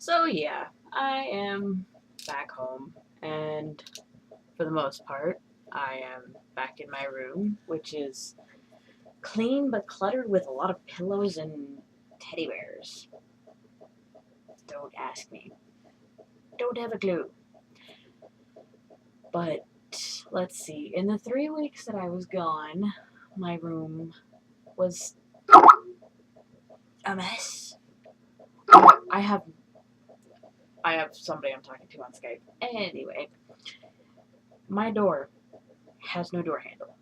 So yeah, I am back home, and for the most part, I am back in my room, which is clean but cluttered with a lot of pillows and teddy bears. Don't ask me. Don't have a clue. But let's see. In the 3 weeks that I was gone, my room was a mess. I have I have somebody I'm talking to on Skype. Anyway, my door has no door handle.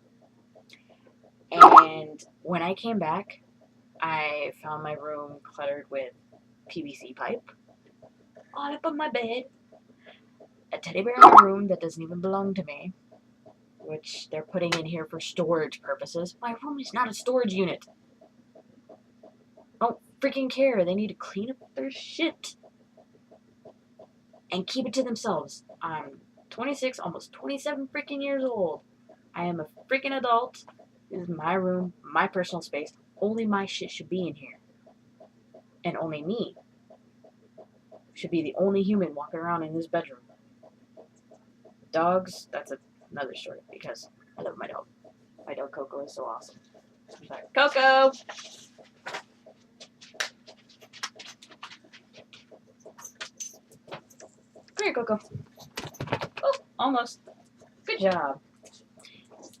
And when I came back, I found my room cluttered with PVC pipe on top of my bed, a teddy bear in my room that doesn't even belong to me, which they're putting in here for storage purposes. My room is not a storage unit. I don't freaking care. They need to clean up their shit and keep it to themselves. I'm 26, almost 27 freaking years old. I am a freaking adult. This is my room, my personal space. Only my shit should be in here. And only me should be the only human walking around in this bedroom. Dogs, that's another story because I love my dog. My dog Coco is so awesome. I'm sorry. Coco! Come here, Coco. Oh, almost. Good job.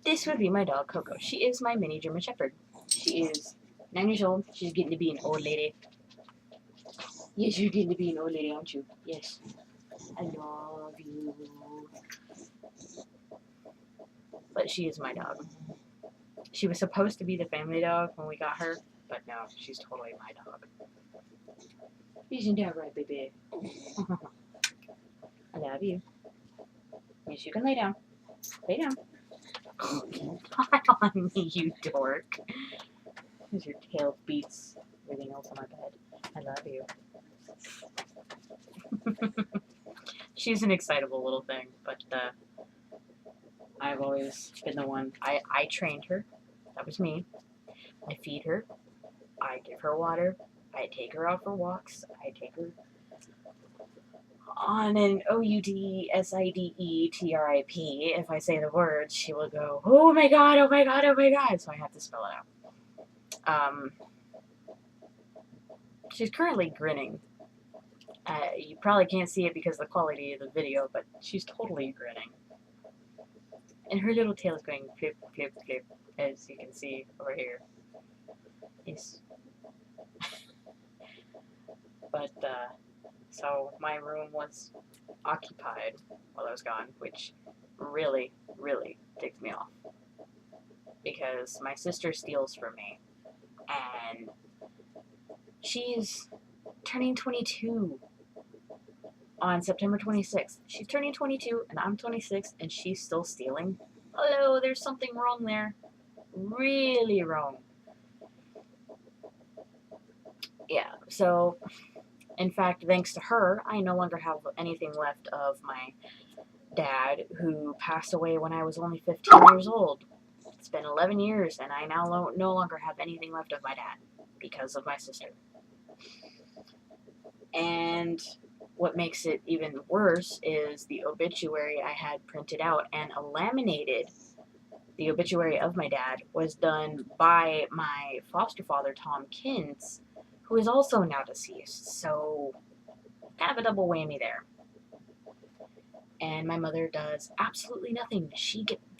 This would be my dog Coco. She is my mini German Shepherd. She is 9 years old. She's getting to be an old lady. Yes, you're getting to be an old lady, aren't you? Yes. I love you. But she is my dog. She was supposed to be the family dog when we got her, but no, she's totally my dog. Isn't that right, baby? I love you. Yes, you can lay down. Lay down. Not on me, you dork. Because your tail beats everything else on my bed. I love you. She's an excitable little thing, but I've always been the one. I trained her. That was me. I feed her. I give her water. I take her out for walks. I take her on an OUDSIDETRIP. If I say the words, she will go, oh my god, oh my god, oh my god. So I have to spell it out. She's currently grinning. You probably can't see it because of the quality of the video, but she's totally grinning. And her little tail is going flip, flip, flip, as you can see over here. Yes. But, so my room was occupied while I was gone, which really, really ticks me off. Because my sister steals from me, and she's turning 22 on September 26th. She's turning 22, and I'm 26, and she's still stealing. Hello, there's something wrong there. Really wrong. Yeah, so, in fact, thanks to her, I no longer have anything left of my dad, who passed away when I was only 15 years old. It's been 11 years, and I now no longer have anything left of my dad because of my sister. And what makes it even worse is the obituary I had printed out and laminated. The obituary of my dad was done by my foster father, Tom Kins, who is also now deceased. So, kind of a double whammy there. And my mother does absolutely nothing.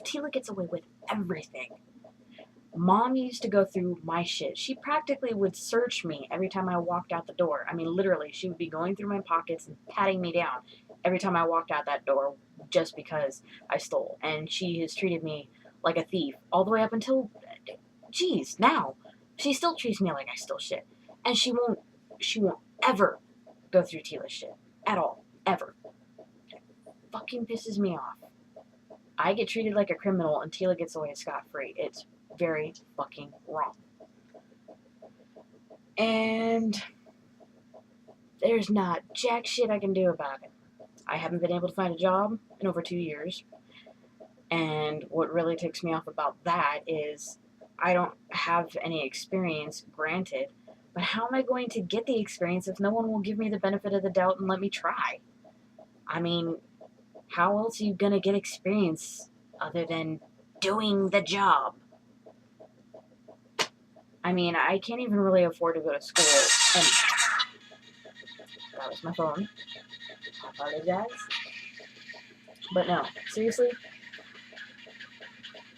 Tila gets away with everything. Mom used to go through my shit. She practically would search me every time I walked out the door. I mean, literally, she would be going through my pockets and patting me down every time I walked out that door just because I stole. And she has treated me like a thief all the way up until, geez, now. She still treats me like I stole shit. And she won't ever go through Tila's shit. At all. Ever. It fucking pisses me off. I get treated like a criminal and Tila gets away scot-free. It's very fucking wrong. And there's not jack shit I can do about it. I haven't been able to find a job in over 2 years. And what really ticks me off about that is I don't have any experience, granted, But how am I going to get the experience if no one will give me the benefit of the doubt and let me try? I mean, how else are you going to get experience other than doing the job? I mean, I can't even really afford to go to school. And that was my phone. I apologize. But no, seriously,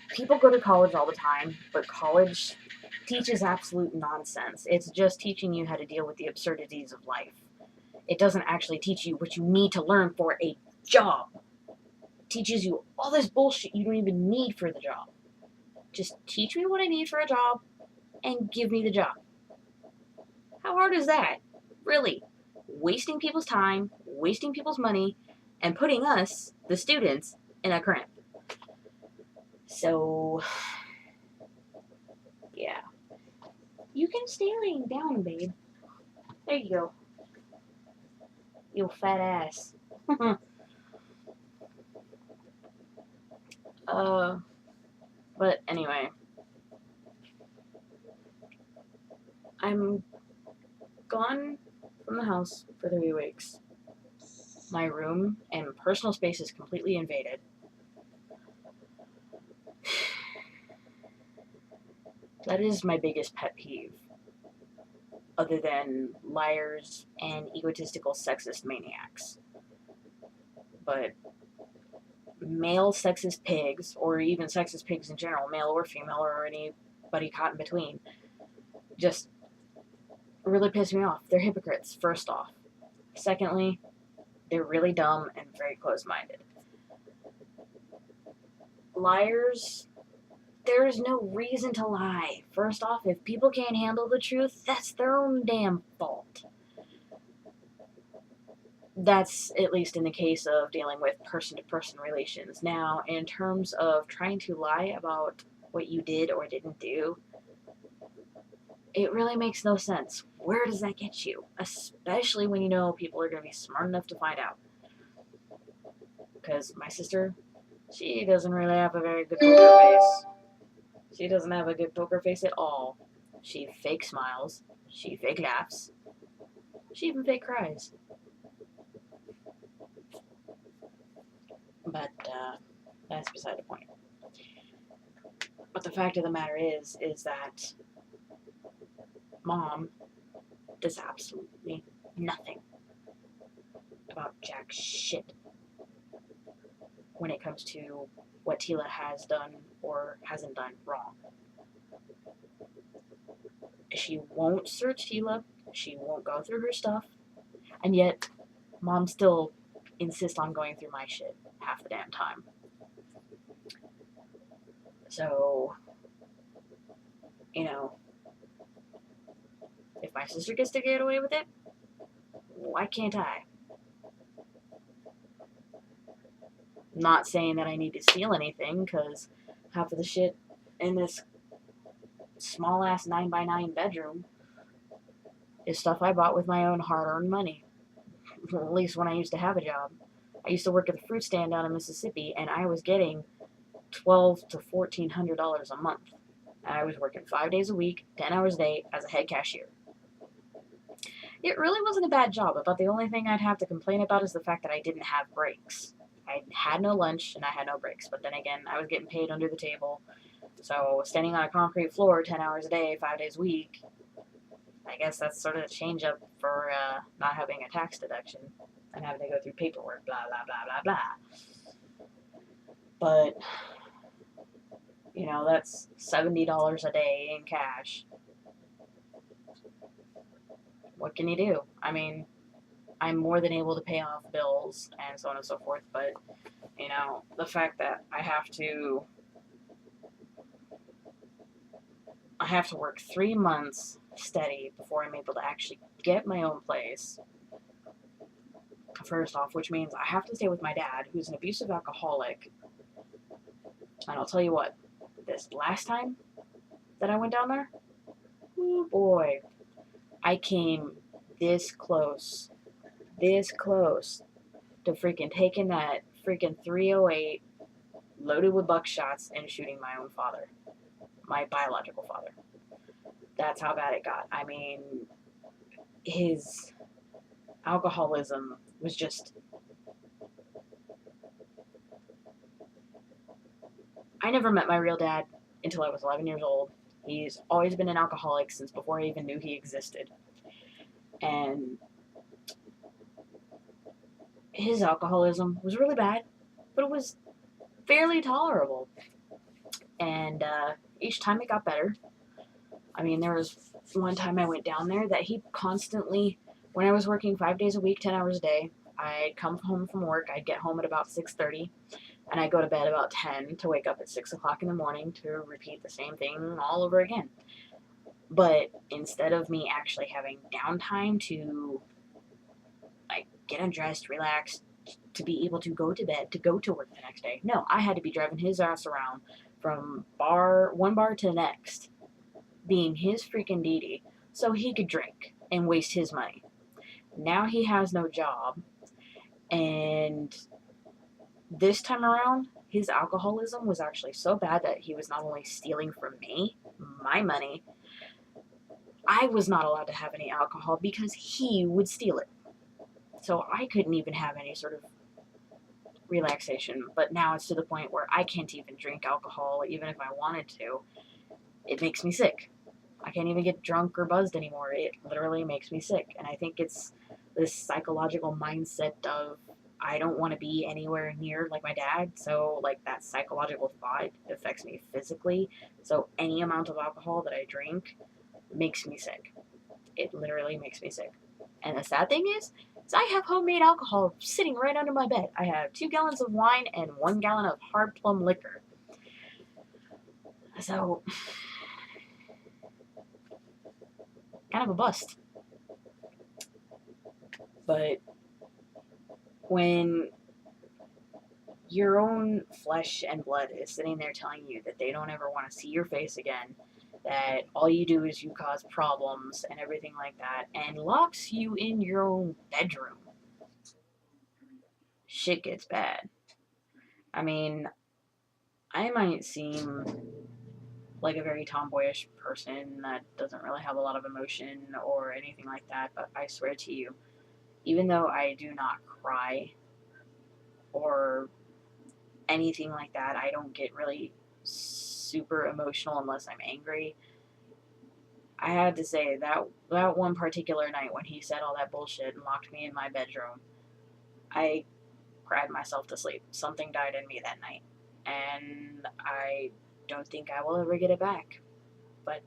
people go to college all the time, but college teaches absolute nonsense. It's just teaching you how to deal with the absurdities of life. It doesn't actually teach you what you need to learn for a job. It teaches you all this bullshit you don't even need for the job. Just teach me what I need for a job and give me the job. How hard is that? Really? Wasting people's time, wasting people's money, and putting us, the students, in a cramp. So, yeah. You can stay laying down, babe. There you go. You fat ass. But anyway. I'm gone from the house for 3 weeks. My room and personal space is completely invaded. That is my biggest pet peeve, other than liars and egotistical sexist maniacs. But male sexist pigs, or even sexist pigs in general, male or female, or anybody caught in between, just really piss me off. They're hypocrites, first off. Secondly, they're really dumb and very close-minded. Liars, there is no reason to lie. First off, if people can't handle the truth, that's their own damn fault. That's at least in the case of dealing with person-to-person relations. Now, in terms of trying to lie about what you did or didn't do, it really makes no sense. Where does that get you? Especially when you know people are going to be smart enough to find out. Because my sister, she doesn't really have a very good poker face. She doesn't have a good poker face at all. She fake smiles. She fake laughs. She even fake cries. But that's beside the point. But the fact of the matter is that Mom does absolutely nothing about jack shit when it comes to what Tila has done or hasn't done wrong. She won't search Tila. She won't go through her stuff. And yet, Mom still insists on going through my shit half the damn time. So, you know, if my sister gets to get away with it, why can't I? Not saying that I need to steal anything, because half of the shit in this small-ass 9x9 bedroom is stuff I bought with my own hard-earned money. At least when I used to have a job. I used to work at the fruit stand down in Mississippi, and I was getting $1,200 to $1,400 a month. And I was working 5 days a week, 10 hours a day, as a head cashier. It really wasn't a bad job. About the only thing I'd have to complain about is the fact that I didn't have breaks. I had no lunch, and I had no breaks. But then again, I was getting paid under the table. So standing on a concrete floor 10 hours a day, 5 days a week, I guess that's sort of a change up for not having a tax deduction and having to go through paperwork, blah, blah, blah, blah, blah. But, you know, that's $70 a day in cash. What can you do? I mean, I'm more than able to pay off bills and so on and so forth, but, you know, the fact that I have to work 3 months steady before I'm able to actually get my own place, first off, which means I have to stay with my dad, who's an abusive alcoholic. And I'll tell you what, this last time that I went down there, oh boy, I came this close to freaking taking that freaking 308 loaded with buckshots and shooting my own father, my biological father. That's how bad it got. I mean, his alcoholism was just. I never met my real dad until I was 11 years old. He's always been an alcoholic since before I even knew he existed. And his alcoholism was really bad, but it was fairly tolerable. And each time it got better. I mean, there was one time I went down there that he constantly, when I was working 5 days a week, 10 hours a day, I'd come home from work, I'd get home at about 6:30, and I'd go to bed about 10 to wake up at 6 o'clock in the morning to repeat the same thing all over again. But instead of me actually having downtime to like get undressed, relax, to be able to go to bed, to go to work the next day, no, I had to be driving his ass around from one bar to the next, being his freaking deity, so he could drink and waste his money. Now he has no job, and this time around, his alcoholism was actually so bad that he was not only stealing from me, my money, I was not allowed to have any alcohol because he would steal it. So I couldn't even have any sort of relaxation. But now it's to the point where I can't even drink alcohol, even if I wanted to. It makes me sick. I can't even get drunk or buzzed anymore. It literally makes me sick. And I think it's this psychological mindset of I don't want to be anywhere near like my dad. So like that psychological thought affects me physically. So any amount of alcohol that I drink makes me sick. It literally makes me sick. And the sad thing is I have homemade alcohol sitting right under my bed. I have 2 gallons of wine and 1 gallon of hard plum liquor. So kind of a bust. But when your own flesh and blood is sitting there telling you that they don't ever want to see your face again, that all you do is you cause problems and everything like that, and locks you in your own bedroom, shit gets bad. I mean, I might seem like a very tomboyish person that doesn't really have a lot of emotion or anything like that, but I swear to you, even though I do not cry or anything like that, I don't get really super emotional unless I'm angry. I had to say that one particular night when he said all that bullshit and locked me in my bedroom, I cried myself to sleep. Something died in me that night, and I don't think I will ever get it back. But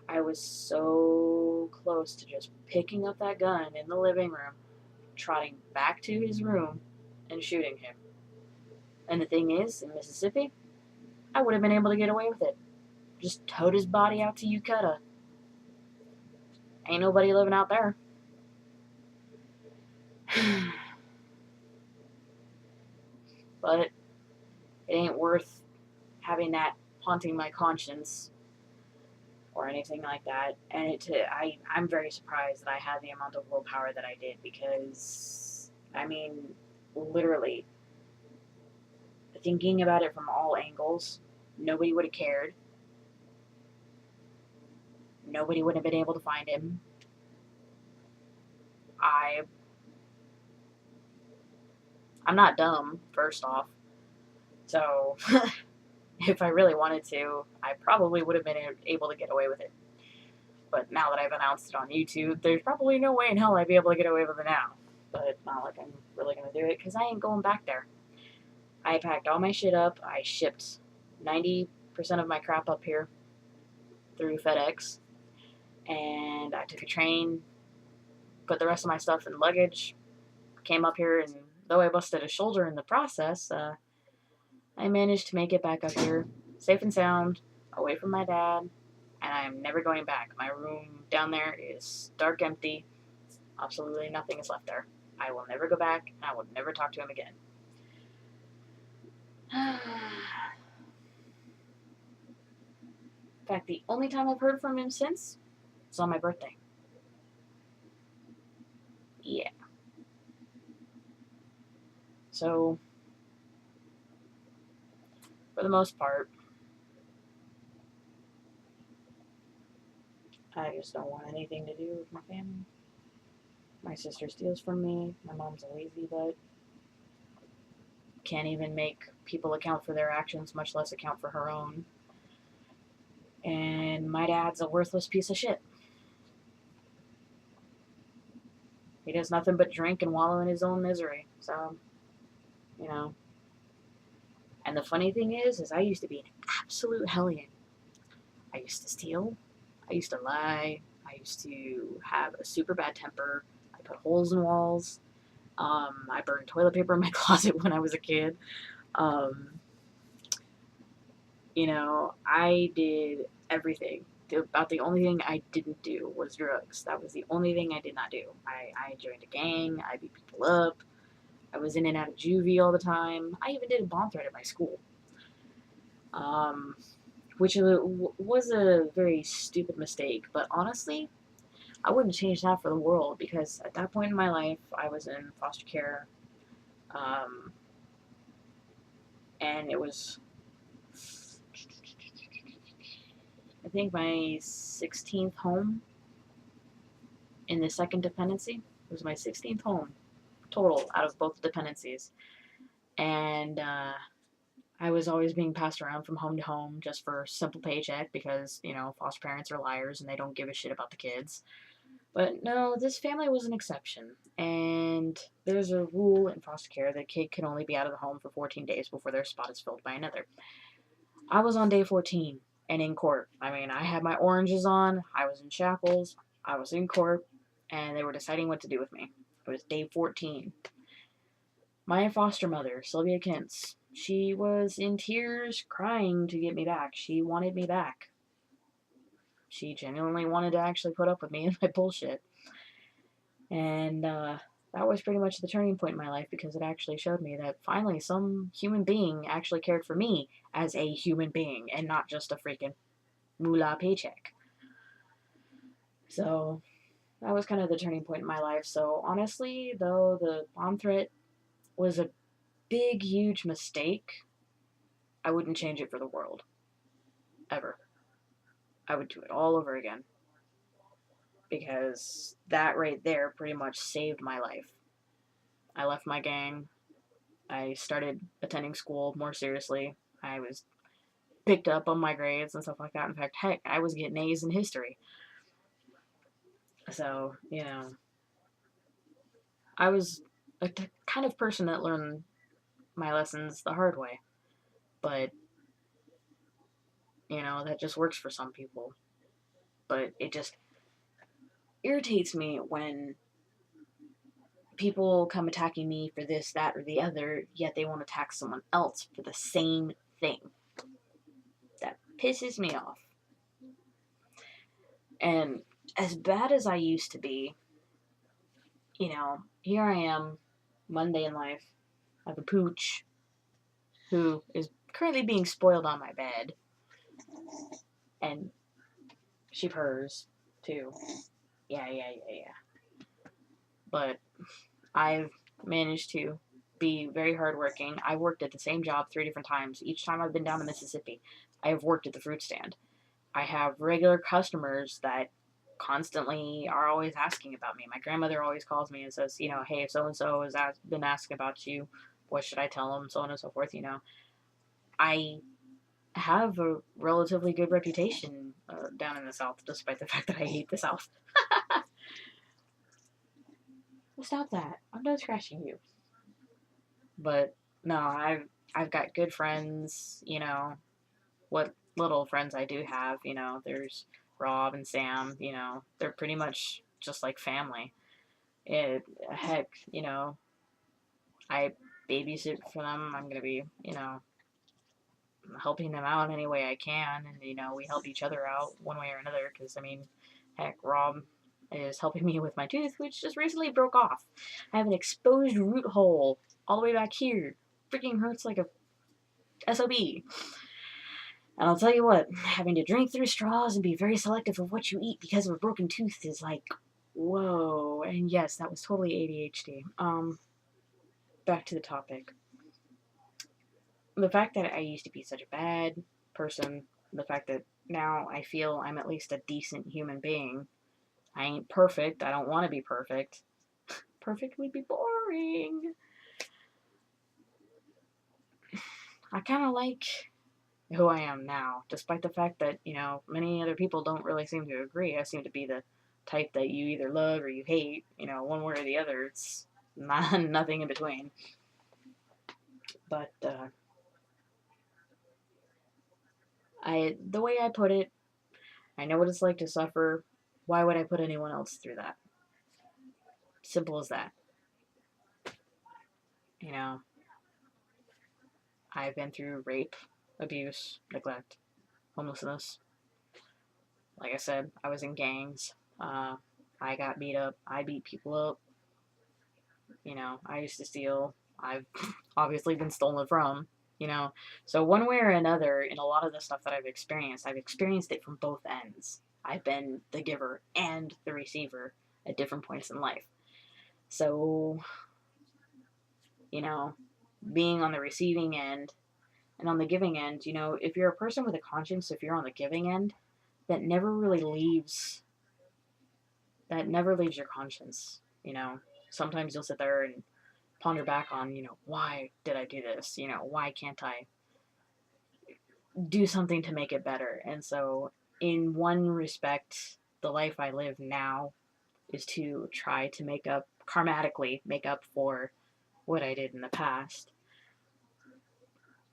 I was so close to just picking up that gun in the living room, trotting back to his room, and shooting him. And the thing is, in Mississippi, I would have been able to get away with it. Just towed his body out to Ukiah. Ain't nobody living out there. But it ain't worth having that haunting my conscience or anything like that. And I'm very surprised that I had the amount of willpower that I did because, I mean, literally, thinking about it from all angles, nobody would have cared. Nobody would have been able to find him. I I'm not dumb, first off. So if I really wanted to, I probably would have been able to get away with it. But now that I've announced it on YouTube, there's probably no way in hell I'd be able to get away with it now. But it's not like I'm really going to do it because I ain't going back there. I packed all my shit up. I shipped 90% of my crap up here through FedEx. And I took a train, put the rest of my stuff in luggage, came up here, and though I busted a shoulder in the process, I managed to make it back up here, safe and sound, away from my dad, and I'm never going back. My room down there is dark, empty. Absolutely nothing is left there. I will never go back, and I will never talk to him again. In fact, the only time I've heard from him since was on my birthday. Yeah. So, for the most part, I just don't want anything to do with my family. My sister steals from me. My mom's a lazy butt. Can't even make people account for their actions, much less account for her own. And my dad's a worthless piece of shit. He does nothing but drink and wallow in his own misery. So, you know. And the funny thing is I used to be an absolute hellion. I used to steal. I used to lie. I used to have a super bad temper. I put holes in walls. I burned toilet paper in my closet when I was a kid. Um, I did everything. About the only thing I didn't do was drugs. That was the only thing I did not do. I joined a gang. I beat people up. I was in and out of juvie all the time. I even did a bomb threat at my school, um, which was a very stupid mistake. But honestly, I wouldn't change that for the world because at that point in my life, I was in foster care, um, and it was, I think, my 16th home in the second dependency. It was my 16th home total out of both dependencies. And I was always being passed around from home to home just for simple paycheck because, foster parents are liars and they don't give a shit about the kids. But no, this family was an exception. And there's a rule in foster care that a kid can only be out of the home for 14 days before their spot is filled by another. I was on day 14 and in court. I mean, I had my oranges on, I was in shackles, I was in court, and they were deciding what to do with me. It was day 14. My foster mother, Sylvia Kintz, she was in tears, crying to get me back. She wanted me back. She genuinely wanted to actually put up with me and my bullshit. And that was pretty much the turning point in my life because it actually showed me that finally some human being actually cared for me as a human being and not just a freaking moolah paycheck. So that was kind of the turning point in my life. So honestly, though the bomb threat was a big, huge mistake, I wouldn't change it for the world. Ever. I would do it all over again. Because that right there pretty much saved my life. I left my gang. I started attending school more seriously. I was picked up on my grades and stuff like that. In fact, heck, I was getting A's in history. So, I was a kind of person that learned my lessons the hard way. But, that just works for some people. But it just irritates me when people come attacking me for this, that, or the other, yet they won't attack someone else for the same thing. That pisses me off. And as bad as I used to be, here I am, Monday in life. I have a pooch who is currently being spoiled on my bed. And she purrs, too. Yeah. But I've managed to be very hardworking. I worked at the same job 3 different times. Each time I've been down to Mississippi, I have worked at the fruit stand. I have regular customers that constantly are always asking about me. My grandmother always calls me and says, hey, so and so has been asking about you. What should I tell them? So on and so forth. I have a relatively good reputation down in the South, despite the fact that I hate the South. Well, stop that! I'm done scratching you. But no, I've got good friends. What little friends I do have. There's Rob and Sam. They're pretty much just like family. Heck, I babysit for them. I'm gonna be, helping them out any way I can, and we help each other out one way or another. Because heck, Rob is helping me with my tooth, which just recently broke off. I have an exposed root hole all the way back here. Freaking hurts like a SOB. And I'll tell you what, having to drink through straws and be very selective of what you eat because of a broken tooth is like, whoa. And yes, that was totally ADHD. Back to the topic. The fact that I used to be such a bad person, the fact that now I feel I'm at least a decent human being. I ain't perfect. I don't want to be perfect. perfect would be boring. I kind of like who I am now, despite the fact that, many other people don't really seem to agree. I seem to be the type that you either love or you hate, one way or the other. It's not, nothing in between. But the way I put it, I know what it's like to suffer. Why would I put anyone else through that? Simple as that. You know, I've been through rape, abuse, neglect, homelessness. Like I said, I was in gangs. I got beat up. I beat people up. I used to steal. I've obviously been stolen from. So one way or another, in a lot of the stuff that I've experienced it from both ends. I've been the giver and the receiver at different points in life. So, you know, being on the receiving end and on the giving end, if you're a person with a conscience, if you're on the giving end, that never really leaves your conscience. Sometimes you'll sit there and ponder back on, why did I do this? Why can't I do something to make it better? And so, in one respect, the life I live now is to try to karmatically make up for what I did in the past.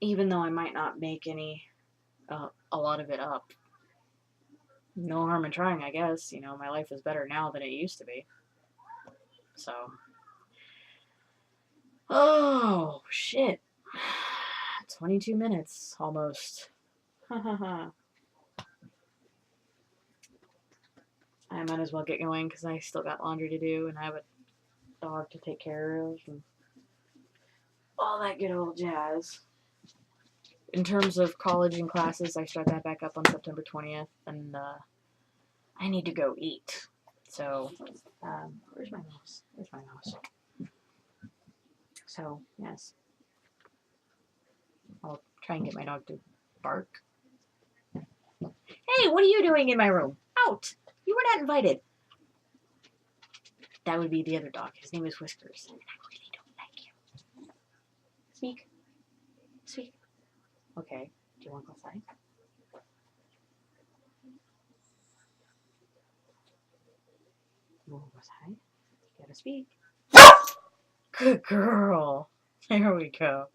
Even though I might not make a lot of it up. No harm in trying, I guess. My life is better now than it used to be. So. Oh, shit. 22 minutes, almost. I might as well get going because I still got laundry to do and I have a dog to take care of and all that good old jazz. In terms of college and classes, I start that back up on September 20th, and I need to go eat. So, where's my mouse? So, yes. I'll try and get my dog to bark. Hey, what are you doing in my room? Out! You were not invited. That would be the other dog. His name is Whiskers. And I really don't like him. Speak. Speak. Okay. Do you want to go outside? You want to go outside? You gotta speak. Good girl. There we go.